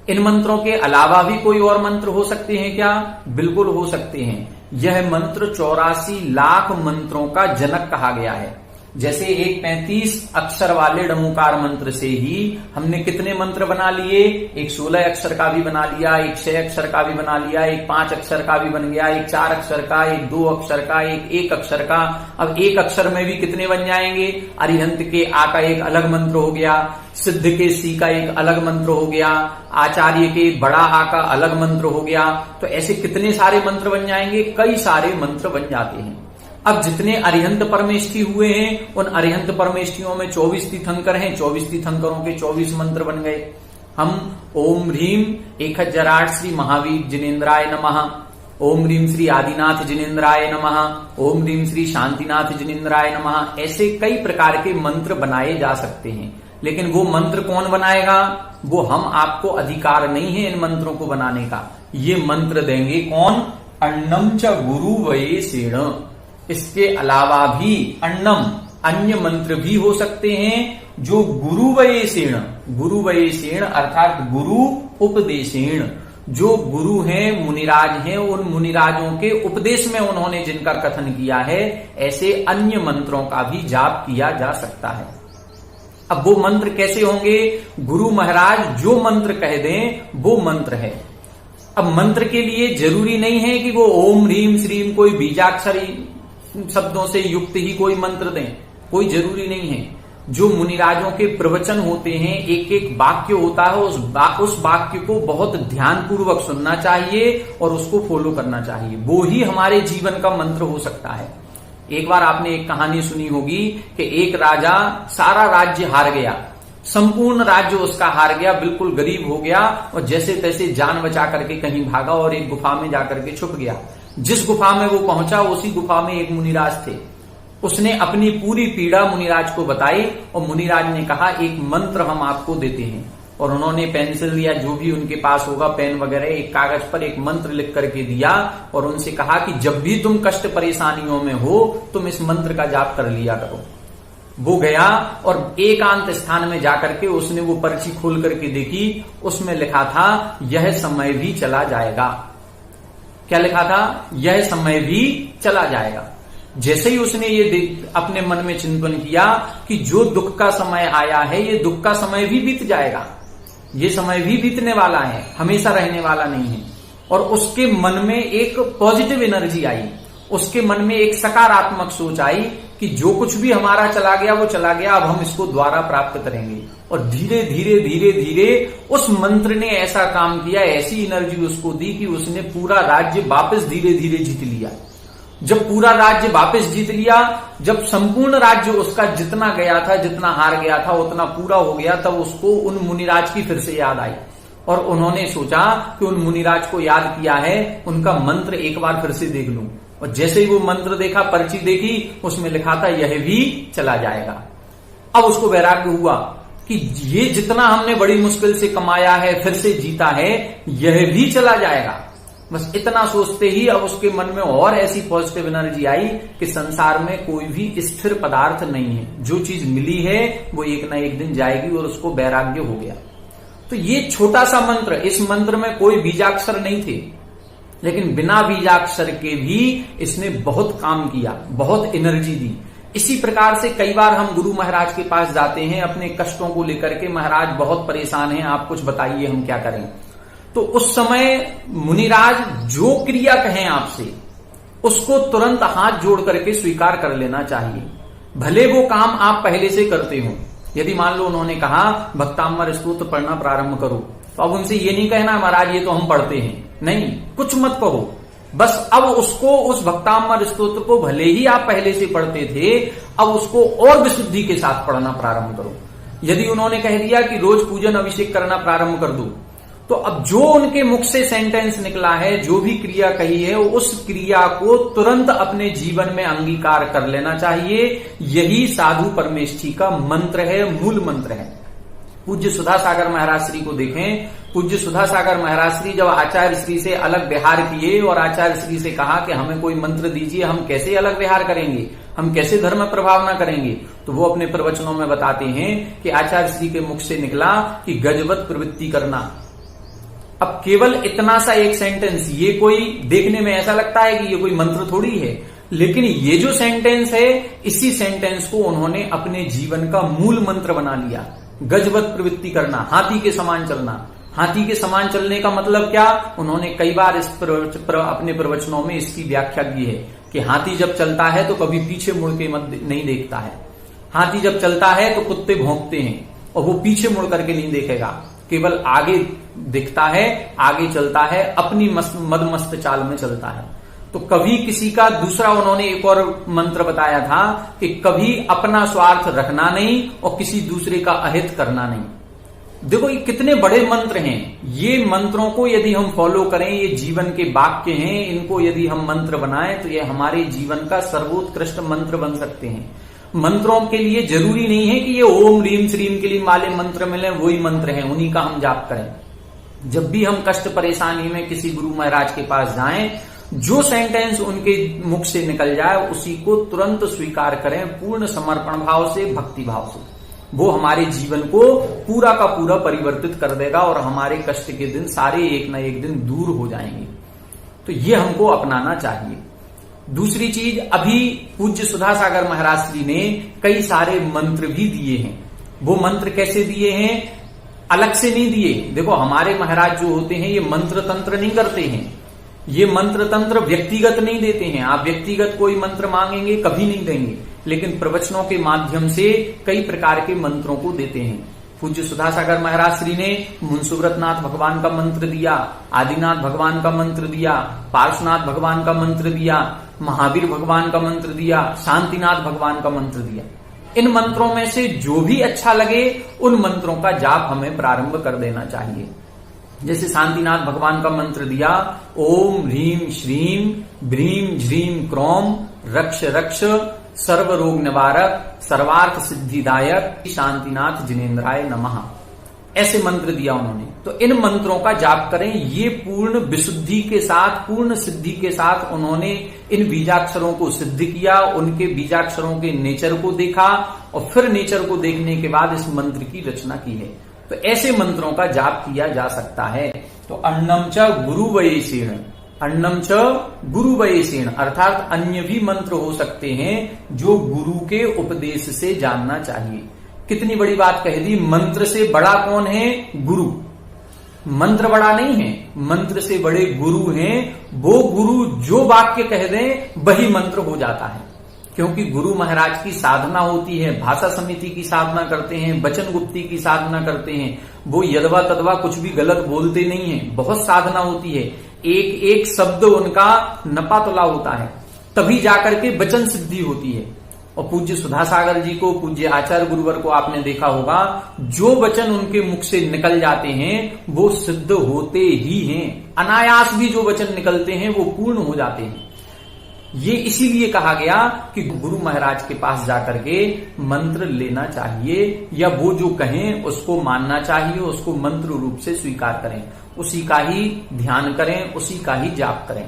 इन मंत्रों के अलावा भी कोई और मंत्र हो सकते हैं क्या? बिल्कुल हो सकते हैं। यह मंत्र 84 लाख मंत्रों का जनक कहा गया है। जैसे एक 35 अक्षर वाले डमुकार मंत्र से ही हमने कितने मंत्र बना लिए? एक 16 अक्षर का भी बना लिया, एक 6 अक्षर का भी बना लिया, एक 5 अक्षर का भी बन गया, एक 4 अक्षर का, एक 2 अक्षर का, एक 1 अक्षर का। अब एक अक्षर में भी कितने बन जाएंगे? अरिहंत के आ का एक अलग मंत्र हो गया, सिद्ध के सी का एक अलग मंत्र हो गया, आचार्य के बड़ा आ का अलग मंत्र हो गया। तो ऐसे कितने सारे मंत्र बन जाएंगे? कई सारे मंत्र बन जाते हैं। अब जितने अरिहंत परमेष्ठी हुए हैं, उन अरिहंत परमेष्ठियों में 24 तीर्थंकर हैं, 24 तीर्थंकरों के 24 मंत्र बन गए। हम ओम ह्रीम 1008 श्री महावीर जिनेन्द्राय नमः, ओम ह्रीम श्री आदिनाथ जिनेन्द्राय नमः, ओम ह्रीम श्री शांतिनाथ जिनेन्द्राय नमः। ऐसे कई प्रकार के मंत्र बनाए जा सकते हैं, लेकिन वो मंत्र कौन बनाएगा? वो हम आपको अधिकार नहीं है इन मंत्रों को बनाने का। ये मंत्र देंगे कौन? अन्नम च गुरु वयेसेण। इसके अलावा भी अन्नम अन्य मंत्र भी हो सकते हैं जो गुरु वयेसेण, गुरु वयेसेण अर्थात गुरु उपदेशेण, जो गुरु हैं, मुनिराज हैं, उन मुनिराजों के उपदेश में उन्होंने जिनका कथन किया है, ऐसे अन्य मंत्रों का भी जाप किया जा सकता है। अब वो मंत्र कैसे होंगे? गुरु महाराज जो मंत्र कह दें वो मंत्र है। अब मंत्र के लिए जरूरी नहीं है कि वो ओम ह्रीम श्रीम कोई बीजाक्षरी शब्दों से युक्त ही कोई मंत्र दें, कोई जरूरी नहीं है। जो मुनिराजों के प्रवचन होते हैं, एक एक वाक्य होता है, उस वाक्य को बहुत ध्यानपूर्वक सुनना चाहिए और उसको फॉलो करना चाहिए। वो ही हमारे जीवन का मंत्र हो सकता है। एक बार आपने एक कहानी सुनी होगी कि एक राजा सारा राज्य हार गया, संपूर्ण राज्य उसका हार गया, बिल्कुल गरीब हो गया और जैसे तैसे जान बचा करके कहीं भागा और एक गुफा में जाकर के छुप गया। जिस गुफा में वो पहुंचा उसी गुफा में एक मुनिराज थे। उसने अपनी पूरी पीड़ा मुनिराज को बताई और मुनिराज ने कहा एक मंत्र हम आपको देते हैं। और उन्होंने पेंसिल या जो भी उनके पास होगा पेन वगैरह, एक कागज पर एक मंत्र लिख करके दिया और उनसे कहा कि जब भी तुम कष्ट परेशानियों में हो तुम इस मंत्र का जाप कर लिया करो। वो गया और एकांत स्थान में जाकर के उसने वो पर्ची खोल करके देखी, उसमें लिखा था यह समय भी चला जाएगा। क्या लिखा था? यह समय भी चला जाएगा। जैसे ही उसने ये अपने मन में चिंतन किया कि जो दुख का समय आया है ये दुख का समय भी बीत जाएगा, ये समय भी बीतने वाला है, हमेशा रहने वाला नहीं है। और उसके मन में एक पॉजिटिव एनर्जी आई, उसके मन में एक सकारात्मक सोच आई कि जो कुछ भी हमारा चला गया वो चला गया, अब हम इसको दोबारा प्राप्त करेंगे। और धीरे धीरे धीरे धीरे उस मंत्र ने ऐसा काम किया, ऐसी एनर्जी उसको दी कि उसने पूरा राज्य वापस धीरे धीरे जीत लिया। जब पूरा राज्य वापस जीत लिया, जब संपूर्ण राज्य उसका जितना गया था, जितना हार गया था उतना पूरा हो गया, तब उसको उन मुनिराज की फिर से याद आई और उन्होंने सोचा कि उन मुनिराज को याद किया है, उनका मंत्र एक बार फिर से देख लूं। और जैसे ही वो मंत्र देखा, पर्ची देखी, उसमें लिखा था यह भी चला जाएगा। अब उसको वैराग्य हुआ कि ये जितना हमने बड़ी मुश्किल से कमाया है, फिर से जीता है, यह भी चला जाएगा। बस इतना सोचते ही अब उसके मन में और ऐसी पॉजिटिव एनर्जी आई कि संसार में कोई भी स्थिर पदार्थ नहीं है, जो चीज मिली है वो एक ना एक दिन जाएगी, और उसको वैराग्य हो गया। तो ये छोटा सा मंत्र, इस मंत्र में कोई बीजाक्षर नहीं थे, लेकिन बिना बीजाक्षर के भी इसने बहुत काम किया, बहुत एनर्जी दी। इसी प्रकार से कई बार हम गुरु महाराज के पास जाते हैं अपने कष्टों को लेकर के, महाराज बहुत परेशान हैं, आप कुछ बताइए हम क्या करें। तो उस समय मुनिराज जो क्रिया कहें आपसे, उसको तुरंत हाथ जोड़ करके स्वीकार कर लेना चाहिए, भले वो काम आप पहले से करते हो। यदि मान लो उन्होंने कहा भक्ताम्बर स्तोत्र पढ़ना प्रारंभ करो, तो अब उनसे ये नहीं कहना महाराज ये तो हम पढ़ते हैं, नहीं, कुछ मत कहो। बस अब उसको, उस भक्ताम्बर स्तोत्र को भले ही आप पहले से पढ़ते थे, अब उसको और विशुद्धि के साथ पढ़ना प्रारंभ करो। यदि उन्होंने कह दिया कि रोज पूजन अभिषेक करना प्रारंभ कर दो, तो अब जो उनके मुख से सेंटेंस निकला है, जो भी क्रिया कही है, उस क्रिया को तुरंत अपने जीवन में अंगीकार कर लेना चाहिए। यही साधु परमेष्ठी का मंत्र है, मूल मंत्र है। पूज्य सुधा सागर महाराज श्री को देखें, पूज्य सुधा सागर महाराज श्री जब आचार्य श्री से अलग व्यवहार किए और आचार्य श्री से कहा कि हमें कोई मंत्र दीजिए, हम कैसे अलग व्यवहार करेंगे, हम कैसे धर्म प्रभाव न करेंगे, तो वो अपने प्रवचनों में बताते हैं कि आचार्य श्री के मुख से निकला कि गजवत प्रवृत्ति करना। अब केवल इतना सा एक सेंटेंस, ये कोई देखने में ऐसा लगता है कि ये कोई मंत्र थोड़ी है, लेकिन ये जो सेंटेंस है, इसी सेंटेंस को उन्होंने अपने जीवन का मूल मंत्र बना लिया। गजवत प्रवृत्ति करना, हाथी के समान चलना। हाथी के समान चलने का मतलब क्या? उन्होंने कई बार अपने प्रवचनों में इसकी व्याख्या की है कि हाथी जब चलता है तो कभी पीछे मुड़ के नहीं देखता है। हाथी जब चलता है तो कुत्ते भौंकते हैं और वो पीछे मुड़ करके नहीं देखेगा, केवल आगे दिखता है, आगे चलता है, अपनी मदमस्त चाल में चलता है। तो कभी किसी का, दूसरा उन्होंने एक और मंत्र बताया था कि कभी अपना स्वार्थ रखना नहीं और किसी दूसरे का अहित करना नहीं। देखो ये कितने बड़े मंत्र हैं। ये मंत्रों को यदि हम फॉलो करें, ये जीवन के वाक्य हैं, इनको यदि हम मंत्र बनाएं तो ये हमारे जीवन का सर्वोत्कृष्ट मंत्र बन सकते हैं। मंत्रों के लिए जरूरी नहीं है कि ये ओम रीम श्रीम के लिए माले मंत्र मिले, वही मंत्र हैं, उन्हीं का हम जाप करें। जब भी हम कष्ट परेशानी में किसी गुरु महाराज के पास जाएं, जो सेंटेंस उनके मुख से निकल जाए उसी को तुरंत स्वीकार करें, पूर्ण समर्पण भाव से, भक्ति भाव से। वो हमारे जीवन को पूरा का पूरा परिवर्तित कर देगा और हमारे कष्ट के दिन सारे एक ना एक दिन दूर हो जाएंगे। तो ये हमको अपनाना चाहिए। दूसरी चीज, अभी पूज्य सुधासागर महाराज श्री ने कई सारे मंत्र भी दिए हैं। वो मंत्र कैसे दिए हैं? अलग से नहीं दिए। देखो हमारे महाराज जो होते हैं ये मंत्र तंत्र नहीं करते हैं, ये मंत्र तंत्र व्यक्तिगत नहीं देते हैं। आप व्यक्तिगत कोई मंत्र मांगेंगे कभी नहीं देंगे, लेकिन प्रवचनों के माध्यम से कई प्रकार के मंत्रों को देते हैं। पूज्य सुधासागर महाराज श्री ने मुंसुव्रतनाथ भगवान का मंत्र दिया, आदिनाथ भगवान का मंत्र दिया, पार्श्वनाथ भगवान का मंत्र दिया, महावीर भगवान का मंत्र दिया, शांतिनाथ भगवान का मंत्र दिया। इन मंत्रों में से जो भी अच्छा लगे उन मंत्रों का जाप हमें प्रारंभ कर देना चाहिए। जैसे शांतिनाथ भगवान का मंत्र दिया, ओम ह्रीम श्रीम ब्रीम झ्रीम क्रौम रक्ष रक्ष सर्व रोग निवारक सर्वार्थ सिद्धिदायक शांतिनाथ जिनेन्द्राय नमः, ऐसे मंत्र दिया उन्होंने। तो इन मंत्रों का जाप करें। ये पूर्ण विशुद्धि के साथ, पूर्ण सिद्धि के साथ उन्होंने इन बीजाक्षरों को सिद्ध किया, उनके बीजाक्षरों के नेचर को देखा और फिर नेचर को देखने के बाद इस मंत्र की रचना की है। तो ऐसे मंत्रों का जाप किया जा सकता है। तो अन्नम च गुरु वयसेन, अन्नम च गुरु वयसेन, अर्थात अन्य भी मंत्र हो सकते हैं जो गुरु के उपदेश से जानना चाहिए। कितनी बड़ी बात कह दी, मंत्र से बड़ा कौन है? गुरु। मंत्र बड़ा नहीं है, मंत्र से बड़े गुरु हैं। वो गुरु जो वाक्य कह दें वही मंत्र हो जाता है, क्योंकि गुरु महाराज की साधना होती है, भाषा समिति की साधना करते हैं, वचन गुप्ती की साधना करते हैं। वो यदवा तदवा कुछ भी गलत बोलते नहीं है, बहुत साधना होती है। एक एक शब्द उनका नपा तुला होता है, तभी जाकर के वचन सिद्धि होती है। और पूज्य सुधासागर जी को, पूज्य आचार्य गुरुवर को आपने देखा होगा, जो वचन उनके मुख से निकल जाते हैं वो सिद्ध होते ही हैं। अनायास भी जो वचन निकलते हैं वो पूर्ण हो जाते हैं। ये इसीलिए कहा गया कि गुरु महाराज के पास जाकर के मंत्र लेना चाहिए, या वो जो कहें उसको मानना चाहिए, उसको मंत्र रूप से स्वीकार करें, उसी का ही ध्यान करें, उसी का ही जाप करें।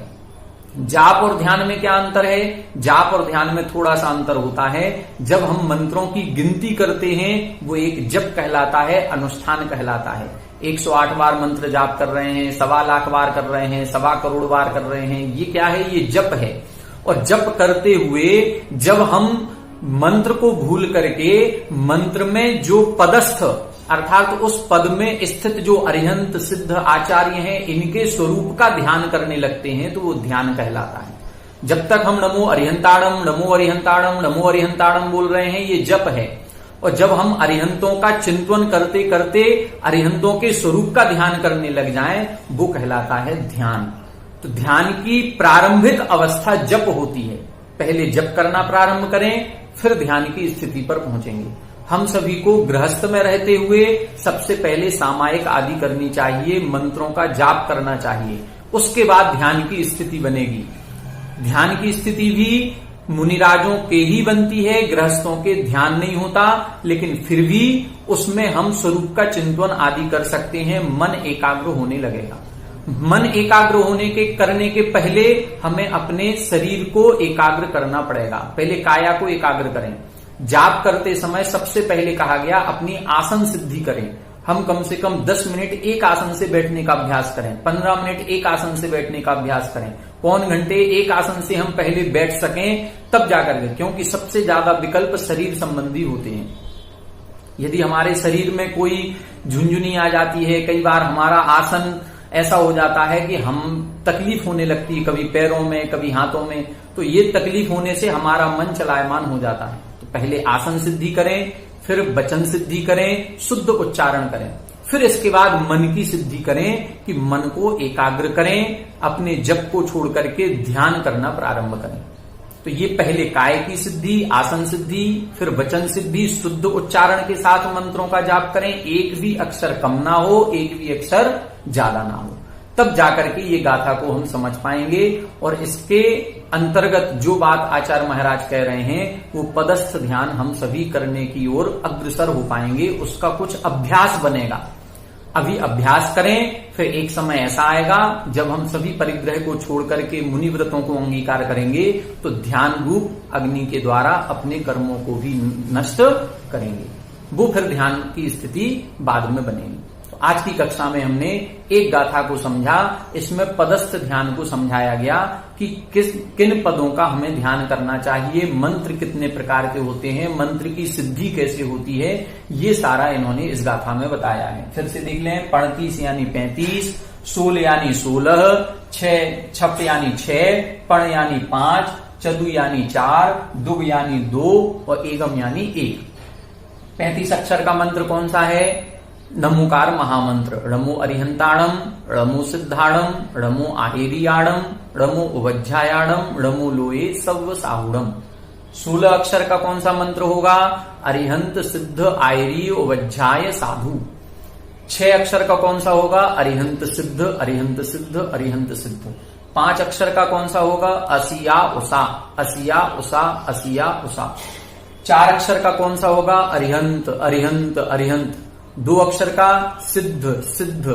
जाप और ध्यान में क्या अंतर है? जाप और ध्यान में थोड़ा सा अंतर होता है। जब हम मंत्रों की गिनती करते हैं वो एक जप कहलाता है, अनुष्ठान कहलाता है। 108 बार मंत्र जाप कर रहे हैं, 1.25 लाख बार कर रहे हैं, 1.25 करोड़ बार कर रहे हैं, ये क्या है? ये जप है। और जप करते हुए जब हम मंत्र को भूल करके मंत्र में जो पदस्थ, अर्थात उस पद में स्थित जो अरिहंत सिद्ध आचार्य हैं, इनके स्वरूप का ध्यान करने लगते हैं तो वो ध्यान कहलाता है। जब तक हम नमो अरिहंताड़म नमो अरिहंताड़म नमो अरिहंताड़म बोल रहे हैं ये जप है। और जब हम अरिहंतों का चिंतन करते करते अरिहंतों के स्वरूप का ध्यान करने लग जाएं, वो कहलाता है ध्यान। तो ध्यान की प्रारंभिक अवस्था जप होती है। पहले जप करना प्रारंभ करें, फिर ध्यान की स्थिति पर पहुंचेंगे। हम सभी को गृहस्थ में रहते हुए सबसे पहले सामायिक आदि करनी चाहिए, मंत्रों का जाप करना चाहिए, उसके बाद ध्यान की स्थिति बनेगी। ध्यान की स्थिति भी मुनिराजों के ही बनती है, गृहस्थों के ध्यान नहीं होता, लेकिन फिर भी उसमें हम स्वरूप का चिंतन आदि कर सकते हैं। मन एकाग्र होने लगेगा। मन एकाग्र होने के करने के पहले हमें अपने शरीर को एकाग्र करना पड़ेगा। पहले काया को एकाग्र करें। जाप करते समय सबसे पहले कहा गया अपनी आसन सिद्धि करें। हम कम से कम 10 मिनट एक आसन से बैठने का अभ्यास करें, 15 मिनट एक आसन से बैठने का अभ्यास करें, पौन घंटे एक आसन से हम पहले बैठ सकें तब जाकर के, क्योंकि सबसे ज्यादा विकल्प शरीर संबंधी होते हैं। यदि हमारे शरीर में कोई झुंझुनी आ जाती है, कई बार हमारा आसन ऐसा हो जाता है कि हम तकलीफ होने लगती है, कभी पैरों में कभी हाथों में, तो ये तकलीफ होने से हमारा मन चलायमान हो जाता है। तो पहले आसन सिद्धि करें, फिर वचन सिद्धि करें, शुद्ध उच्चारण करें, फिर इसके बाद मन की सिद्धि करें कि मन को एकाग्र करें, अपने जप को छोड़ करके ध्यान करना प्रारंभ करें। तो ये पहले काय की सिद्धि, आसन सिद्धि, फिर वचन सिद्धि, शुद्ध उच्चारण के साथ मंत्रों का जाप करें, एक भी अक्षर कम ना हो, एक भी अक्षर ज्यादा ना हो, तब जाकर के ये गाथा को हम समझ पाएंगे। और इसके अंतर्गत जो बात आचार्य महाराज कह रहे हैं वो पदस्थ ध्यान हम सभी करने की ओर अग्रसर हो पाएंगे, उसका कुछ अभ्यास बनेगा। अभी अभ्यास करें, फिर एक समय ऐसा आएगा जब हम सभी परिग्रह को छोड़ करके मुनि व्रतों को अंगीकार करेंगे तो ध्यान रूप अग्नि के द्वारा अपने कर्मों को भी नष्ट करेंगे। वो फिर ध्यान की स्थिति बाद में बनेगी। तो आज की कक्षा में हमने एक गाथा को समझा, इसमें पदस्थ ध्यान को समझाया गया कि किन पदों का हमें ध्यान करना चाहिए, मंत्र कितने प्रकार के होते हैं, मंत्र की सिद्धि कैसे होती है, ये सारा इन्होंने इस गाथा में बताया है। फिर से देख लें, 35 यानी 35, 16 यानी 16, 6 यानी 6, पण यानी 5, चतु यानी 4, दुग यानी 2 और एगम यानी 1। 35 अक्षर का मंत्र कौन सा है? नमोकार महामंत्र। णमो अरिहंताणम, णमो सिद्धाणम, णमो आहेरियाणम, णमो उवज्जायाणम, णमो लोए सव्व साहुणम। 16 अक्षर का कौन सा मंत्र होगा? अरिहंत सिद्ध आयरी उवज्जाय साधु। 6 अक्षर का कौन सा होगा? अरिहंत सिद्ध, अरिहंत सिद्ध, अरिहंत सिद्ध। 5 अक्षर का कौन सा होगा? असिया उषा, असिया उषा, असिया उषा। 4 अक्षर का कौन सा होगा? अरिहंत, अरिहंत, अरिहंत। 2 अक्षर का सिद्ध, सिद्ध।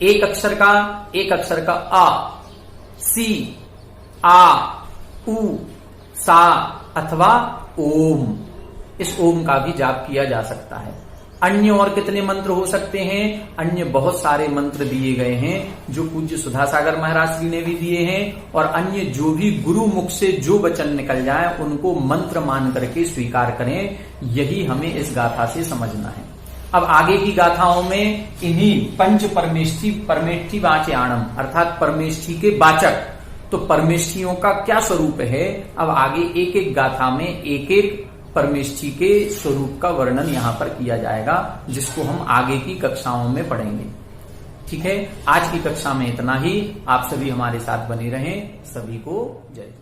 1 अक्षर का आ, सी, आ, उ, सा अथवा ओम। इस ओम का भी जाप किया जा सकता है। अन्य और कितने मंत्र हो सकते हैं? अन्य बहुत सारे मंत्र दिए गए हैं जो पूज्य सुधासागर महाराज जी ने भी दिए हैं, और अन्य जो भी गुरु मुख से जो वचन निकल जाए उनको मंत्र मान करके स्वीकार करें। यही हमें इस गाथा से समझना है। अब आगे की गाथाओं में इन्हीं पंच परमेष्ठी वाच्याणम अर्थात परमेष्ठी के वाचक, तो परमेष्ठियों का क्या स्वरूप है, अब आगे एक एक गाथा में एक एक परमेष्ठी के स्वरूप का वर्णन यहां पर किया जाएगा, जिसको हम आगे की कक्षाओं में पढ़ेंगे। ठीक है, आज की कक्षा में इतना ही। आप सभी हमारे साथ बने रहें। सभी को जय।